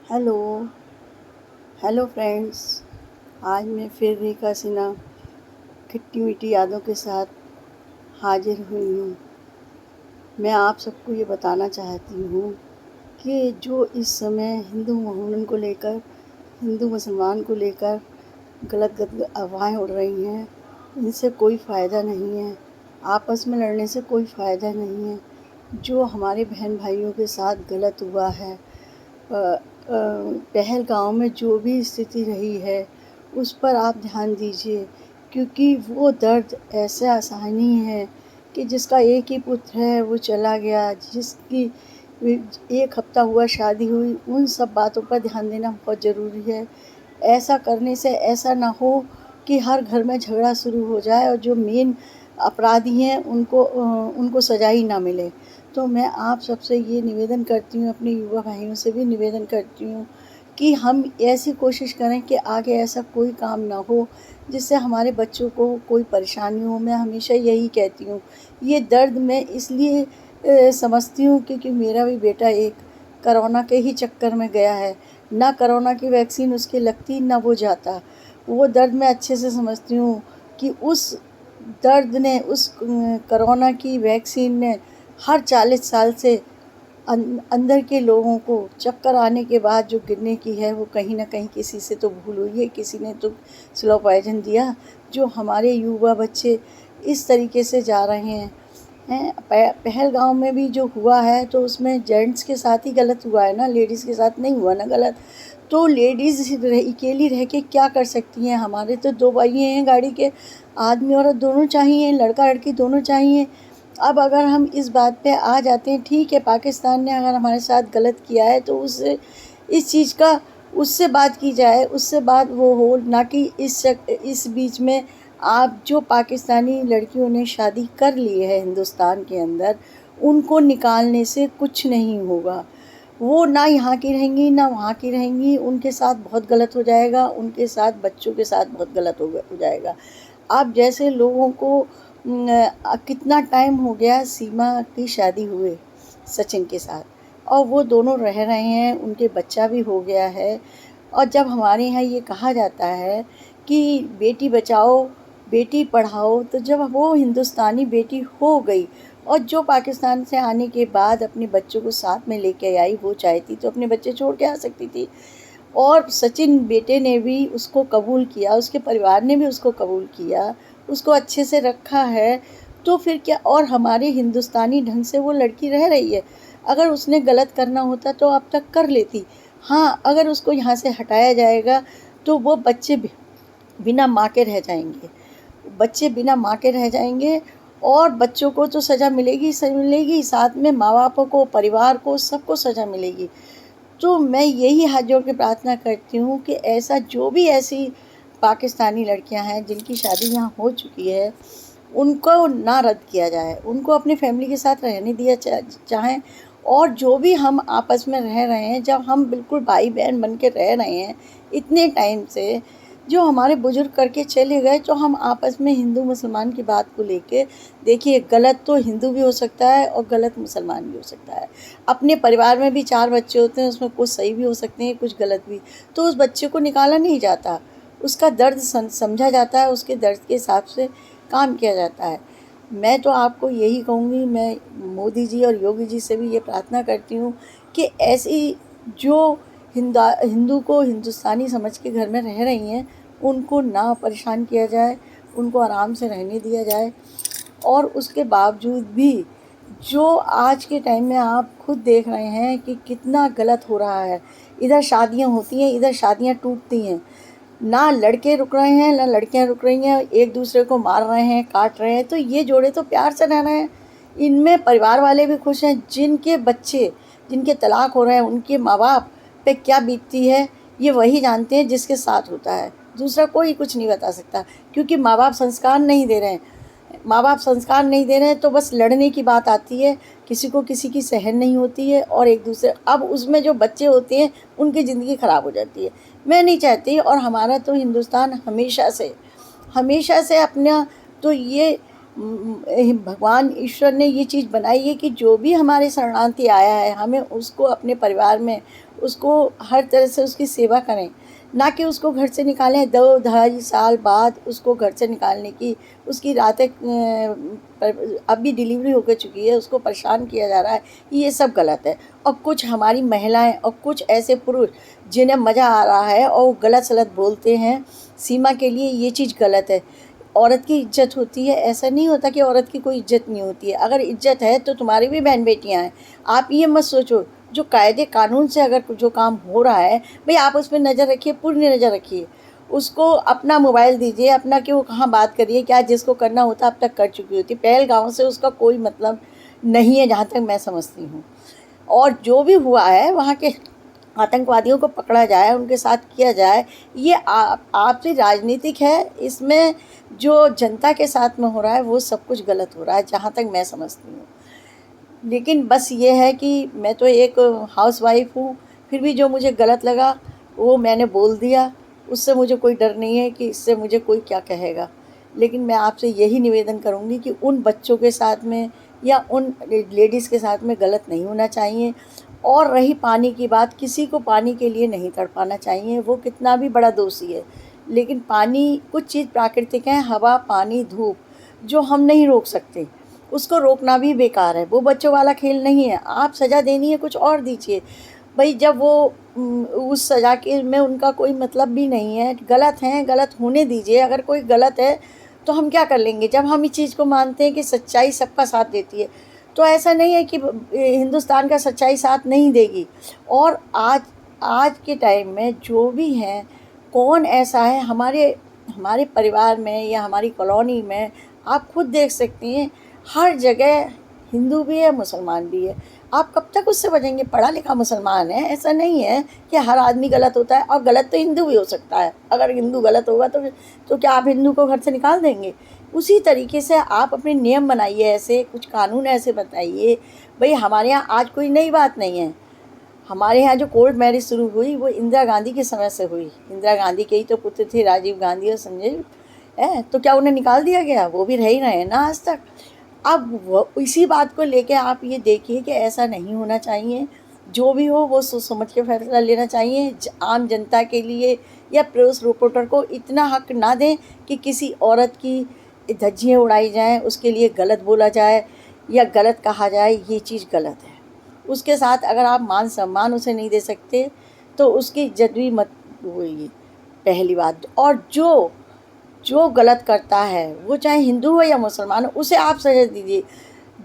Hello hello friends. आज मैं फिर रेखा सिन्हा खट्टी मीठी यादों के साथ हाजिर हुई हूँ। मैं आप सबको ये बताना चाहती हूँ कि जो इस समय हिंदू मुसलमान को लेकर गलत गलत अफवाहें उड़ रही हैं, इनसे कोई फ़ायदा नहीं है। आपस में लड़ने से कोई फ़ायदा नहीं है। जो हमारे बहन भाइयों के साथ गलत हुआ है, पहलगाँव में जो भी स्थिति रही है उस पर आप ध्यान दीजिए, क्योंकि वो दर्द ऐसा आसानी है कि जिसका एक ही पुत्र है वो चला गया, जिसकी एक हफ्ता हुआ शादी हुई, उन सब बातों पर ध्यान देना बहुत ज़रूरी है। ऐसा करने से ऐसा ना हो कि हर घर में झगड़ा शुरू हो जाए और जो मेन अपराधी हैं उनको सज़ा ही ना मिले। तो मैं आप सबसे ये निवेदन करती हूँ, अपने युवा भाइयों से भी निवेदन करती हूँ कि हम ऐसी कोशिश करें कि आगे ऐसा कोई काम ना हो जिससे हमारे बच्चों को कोई परेशानी हो। मैं हमेशा यही कहती हूँ, ये दर्द मैं इसलिए समझती हूँ क्योंकि मेरा भी बेटा एक कोरोना के ही चक्कर में गया है। ना कोरोना की वैक्सीन उसके लगती ना वो जाता। वो दर्द मैं अच्छे से समझती हूँ कि उस दर्द ने, उस कोरोना की वैक्सीन ने हर 40 साल से अंदर के लोगों को चक्कर आने के बाद जो गिरने की है, वो कहीं ना कहीं किसी से तो भूल हुई है, किसी ने तो स्लो पॉइजन दिया। जो हमारे युवा बच्चे इस तरीके से जा रहे हैं पहलगाँव में भी जो हुआ है तो उसमें जेंट्स के साथ ही गलत हुआ है ना, लेडीज़ के साथ नहीं हुआ ना गलत। तो लेडीज़ अकेली रह के क्या कर सकती हैं? हमारे तो 2 पहिए हैं गाड़ी के, आदमी औरत दोनों चाहिए, लड़का लड़की दोनों चाहिए। अब अगर हम इस बात पे आ जाते हैं, ठीक है पाकिस्तान ने अगर हमारे साथ गलत किया है तो उससे इस चीज़ का उससे बात की जाए, उससे बात वो हो ना कि इस बीच में आप जो पाकिस्तानी लड़कियों ने शादी कर ली है हिंदुस्तान के अंदर, उनको निकालने से कुछ नहीं होगा। वो ना यहाँ की रहेंगी ना वहाँ की रहेंगी, उनके साथ बहुत गलत हो जाएगा, उनके साथ बच्चों के साथ बहुत गलत हो जाएगा। अब जैसे लोगों को कितना टाइम हो गया सीमा की शादी हुए सचिन के साथ, और वो दोनों रह रहे हैं, उनके बच्चा भी हो गया है। और जब हमारे यहाँ ये कहा जाता है कि बेटी बचाओ बेटी पढ़ाओ, तो जब वो हिंदुस्तानी बेटी हो गई और जो पाकिस्तान से आने के बाद अपने बच्चों को साथ में लेके आई, वो चाहती तो अपने बच्चे छोड़ के आ सकती थी। और सचिन बेटे ने भी उसको कबूल किया, उसके परिवार ने भी उसको कबूल किया, उसको अच्छे से रखा है। तो फिर क्या, और हमारे हिंदुस्तानी ढंग से वो लड़की रह रही है। अगर उसने गलत करना होता तो अब तक कर लेती। हाँ, अगर उसको यहाँ से हटाया जाएगा तो वो बच्चे बिना माँ के रह जाएंगे, बच्चे बिना माँ के रह जाएंगे। और बच्चों को तो सज़ा मिलेगी मिलेगी, साथ में माँ बापों को, परिवार को, सबको सज़ा मिलेगी। तो मैं यही हाथ जोड़ के प्रार्थना करती हूँ कि ऐसा जो भी ऐसी पाकिस्तानी लड़कियां हैं जिनकी शादी यहाँ हो चुकी है, उनको ना रद्द किया जाए, उनको अपनी फैमिली के साथ रहने दिया चाहें। और जो भी हम आपस में रह रहे हैं, जब हम बिल्कुल भाई बहन बन के रह रहे हैं इतने टाइम से, जो हमारे बुजुर्ग करके चले गए, तो हम आपस में हिंदू मुसलमान की बात को लेके देखिए, गलत तो हिंदू भी हो सकता है और गलत मुसलमान भी हो सकता है। अपने परिवार में भी 4 बच्चे होते हैं, उसमें कुछ सही भी हो सकते हैं, कुछ गलत भी। तो उस बच्चे को निकाला नहीं जाता, उसका दर्द समझा जाता है, उसके दर्द के हिसाब से काम किया जाता है। मैं तो आपको यही कहूँगी, मैं मोदी जी और योगी जी से भी ये प्रार्थना करती हूँ कि ऐसी जो हिंदू को हिंदुस्तानी समझ के घर में रह रही हैं, उनको ना परेशान किया जाए, उनको आराम से रहने दिया जाए। और उसके बावजूद भी जो आज के टाइम में आप खुद देख रहे हैं कि कितना गलत हो रहा है, इधर शादियां होती हैं, इधर शादियां टूटती हैं, ना लड़के रुक रहे हैं ना लड़कियां रुक रही हैं, एक दूसरे को मार रहे हैं, काट रहे हैं। तो ये जोड़े तो प्यार से रह रहे हैं, इनमें परिवार वाले भी खुश हैं। जिनके बच्चे, जिनके तलाक हो रहे हैं, उनके माँ बाप पे क्या बीतती है ये वही जानते हैं जिसके साथ होता है, दूसरा कोई कुछ नहीं बता सकता। क्योंकि माँ बाप संस्कार नहीं दे रहे हैं, माँ बाप संस्कार नहीं दे रहे हैं तो बस लड़ने की बात आती है, किसी को किसी की सहन नहीं होती है, और एक दूसरे, अब उसमें जो बच्चे होते हैं उनकी ज़िंदगी ख़राब हो जाती है। मैं नहीं चाहती, और हमारा तो हिंदुस्तान हमेशा से अपना, तो ये भगवान ईश्वर ने ये चीज़ बनाई है कि जो भी हमारे शरणार्थी आया है, हमें उसको अपने परिवार में उसको हर तरह से उसकी सेवा करें, ना कि उसको घर से निकालें 2-2.5 साल बाद उसको घर से निकालने की, उसकी रातें अभी डिलीवरी होकर चुकी है, उसको परेशान किया जा रहा है, ये सब गलत है। और कुछ हमारी महिलाएं और कुछ ऐसे पुरुष जिन्हें मज़ा आ रहा है और वो गलत सलत बोलते हैं सीमा के लिए, ये चीज़ गलत है। औरत की इज्जत होती है, ऐसा नहीं होता कि औरत की कोई इज्जत नहीं होती है। अगर इज्जत है तो तुम्हारी भी बहन बेटियां हैं। आप ये मत सोचो, जो कायदे कानून से अगर जो काम हो रहा है भाई आप उस पर नज़र रखिए, पूरी नज़र रखिए। उसको अपना मोबाइल दीजिए, अपना कि वो कहाँ बात करिए, क्या जिसको करना होता अब तक कर चुकी होती। पहलगाम से उसका कोई मतलब नहीं है जहाँ तक मैं समझती हूँ। और जो भी हुआ है वहाँ के आतंकवादियों को पकड़ा जाए, उनके साथ किया जाए, ये आपसी राजनीतिक है। इसमें जो जनता के साथ में हो रहा है वो सब कुछ गलत हो रहा है जहाँ तक मैं समझती हूँ। लेकिन बस ये है कि मैं तो एक हाउसवाइफ हूँ, फिर भी जो मुझे गलत लगा वो मैंने बोल दिया। उससे मुझे कोई डर नहीं है कि इससे मुझे कोई क्या कहेगा। लेकिन मैं आपसे यही निवेदन करूँगी कि उन बच्चों के साथ में या उन लेडीज़ के साथ में गलत नहीं होना चाहिए। और रही पानी की बात, किसी को पानी के लिए नहीं तड़पाना चाहिए, वो कितना भी बड़ा दोषी है। लेकिन पानी कुछ चीज़ प्राकृतिक है, हवा, पानी, धूप, जो हम नहीं रोक सकते, उसको रोकना भी बेकार है। वो बच्चों वाला खेल नहीं है। आप सज़ा देनी है कुछ और दीजिए भाई। जब वो उस सज़ा के में उनका कोई मतलब भी नहीं है, गलत हैं, गलत होने दीजिए। अगर कोई गलत है तो हम क्या कर लेंगे जब हम इस चीज़ को मानते हैं कि सच्चाई सबका साथ देती है। तो ऐसा नहीं है कि हिंदुस्तान का सच्चाई साथ नहीं देगी। और आज आज के टाइम में जो भी हैं, कौन ऐसा है हमारे हमारे परिवार में या हमारी कॉलोनी में, आप खुद देख सकती हैं हर जगह हिंदू भी है, मुसलमान भी है। आप कब तक उससे बचेंगे? पढ़ा लिखा मुसलमान है, ऐसा नहीं है कि हर आदमी गलत होता है। और गलत तो हिंदू भी हो सकता है। अगर हिंदू गलत होगा तो क्या आप हिंदू को घर से निकाल देंगे? उसी तरीके से आप अपने नियम बनाइए, ऐसे कुछ कानून ऐसे बताइए। भाई हमारे यहाँ आज कोई नई बात नहीं है। हमारे यहाँ जो कोर्ट मैरिज शुरू हुई वो इंदिरा गांधी के समय से हुई। इंदिरा गांधी के ही तो पुत्र थे राजीव गांधी और संजय, है तो क्या उन्हें निकाल दिया गया? वो भी रह ही रहे हैं ना आज तक। अब वो इसी बात को लेके आप ये देखिए कि ऐसा नहीं होना चाहिए। जो भी हो वो सोच समझ के फैसला लेना चाहिए। आम जनता के लिए या प्रेस रिपोर्टर को इतना हक ना दें कि किसी औरत की धज्जियाँ उड़ाई जाएं, उसके लिए गलत बोला जाए या गलत कहा जाए। ये चीज़ गलत है। उसके साथ अगर आप मान सम्मान उसे नहीं दे सकते तो उसकी इज्जत भी मत होगी, पहली बात। और जो जो गलत करता है वो चाहे हिंदू हो या मुसलमान हो, उसे आप सजा दीजिए।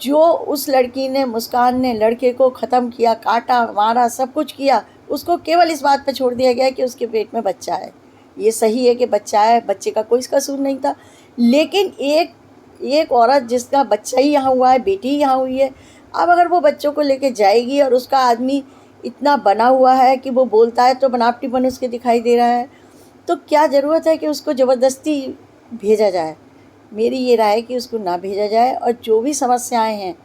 जो उस लड़की ने, मुस्कान ने लड़के को ख़त्म किया, काटा, मारा, सब कुछ किया, उसको केवल इस बात पे छोड़ दिया गया कि उसके पेट में बच्चा है। ये सही है कि बच्चा है, बच्चे का कोई कसूर नहीं था। लेकिन एक एक औरत जिसका बच्चा ही यहाँ हुआ है, बेटी ही यहाँ हुई है, अब अगर वो बच्चों को लेके जाएगी और उसका आदमी इतना बना हुआ है कि वो बोलता है तो बनावटीपन उसके दिखाई दे रहा है, तो क्या ज़रूरत है कि उसको ज़बरदस्ती भेजा जाए? मेरी ये राय है कि उसको ना भेजा जाए। और जो भी समस्याएं हैं,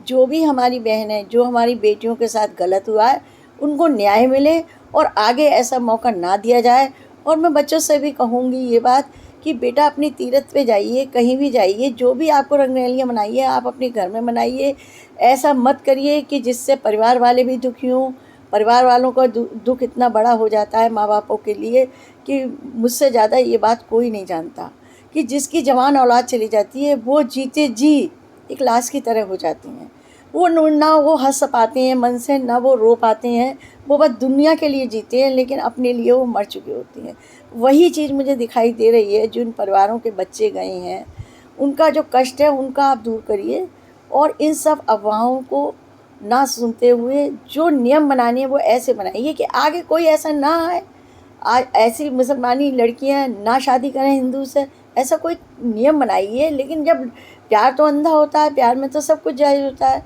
जो भी हमारी बहनें, जो हमारी बेटियों के साथ गलत हुआ है, उनको न्याय मिले और आगे ऐसा मौका ना दिया जाए। और मैं बच्चों से भी कहूँगी ये बात कि बेटा अपनी तीरथ पे जाइए, कहीं भी जाइए, जो भी आपको रंगरलियाँ मनाइए आप अपने घर में मनाइए। ऐसा मत करिए कि जिससे परिवार वाले भी दुखी हों। परिवार वालों का दुख इतना बड़ा हो जाता है माँ बापों के लिए कि मुझसे ज़्यादा ये बात कोई नहीं जानता कि जिसकी जवान औलाद चली जाती है वो जीते जी एक लाश की तरह हो जाती हैं। वो ना वो हंस पाते हैं मन से, ना वो रो पाते हैं। वो बस दुनिया के लिए जीते हैं लेकिन अपने लिए वो मर चुकी होती हैं। वही चीज़ मुझे दिखाई दे रही है। जिन परिवारों के बच्चे गए हैं उनका जो कष्ट है उनका आप दूर करिए। और इन सब अफवाहों को ना सुनते हुए जो नियम बनाने हैं वो ऐसे बनाइए कि आगे कोई ऐसा ना आए। आज ऐसी मुसलमानी लड़कियां ना शादी करें हिंदू से, ऐसा कोई नियम बनाइए। लेकिन जब प्यार तो अंधा होता है, प्यार में तो सब कुछ जायज़ होता है।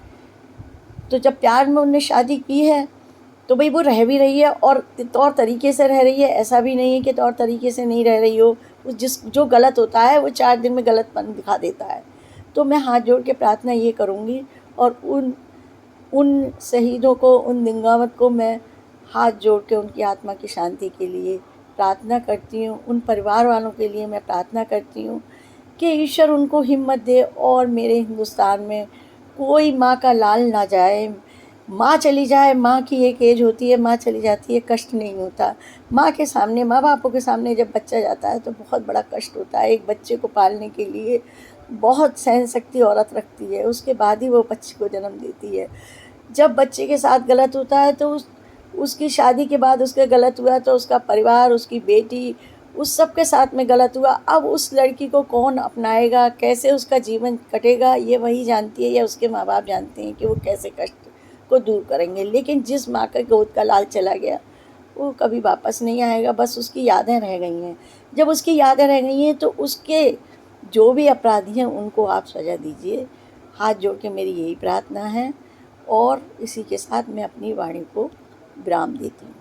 तो जब प्यार में उनने शादी की है तो भाई वो रह भी रही है और तौर तरीके से रह रही है। ऐसा भी नहीं है कि तौर तरीके से नहीं रह रही हो। जो गलत होता है वो 4 दिन में गलतपन दिखा देता है। तो मैं हाथ जोड़ के प्रार्थना ये करूँगी और उन उन शहीदों को, उन दिंगावत को मैं हाथ जोड़ के उनकी आत्मा की शांति के लिए प्रार्थना करती हूँ। उन परिवार वालों के लिए मैं प्रार्थना करती हूँ कि ईश्वर उनको हिम्मत दे और मेरे हिंदुस्तान में कोई माँ का लाल ना जाए, माँ चली जाए, माँ की एक एज होती है, माँ चली जाती है, कष्ट नहीं होता। माँ के सामने, माँ बापों के सामने जब बच्चा जाता है तो बहुत बड़ा कष्ट होता है। एक बच्चे को पालने के लिए बहुत सहन शक्ति औरत रखती है, उसके बाद ही वो बच्चे को जन्म देती है। जब बच्चे के साथ गलत होता है तो उसकी शादी के बाद उसके गलत हुआ तो उसका परिवार, उसकी बेटी, उस सब के साथ में गलत हुआ। अब उस लड़की को कौन अपनाएगा, कैसे उसका जीवन कटेगा, ये वही जानती है या उसके माँ बाप जानते हैं कि वो कैसे कष्ट को दूर करेंगे। लेकिन जिस माँ का गोद का लाल चला गया वो कभी वापस नहीं आएगा, बस उसकी यादें रह गई हैं। जब उसकी यादें रह गई हैं तो उसके जो भी अपराधी हैं उनको आप सज़ा दीजिए। हाथ जोड़ के मेरी यही प्रार्थना है और इसी के साथ मैं अपनी वाणी को विराम देती हूँ।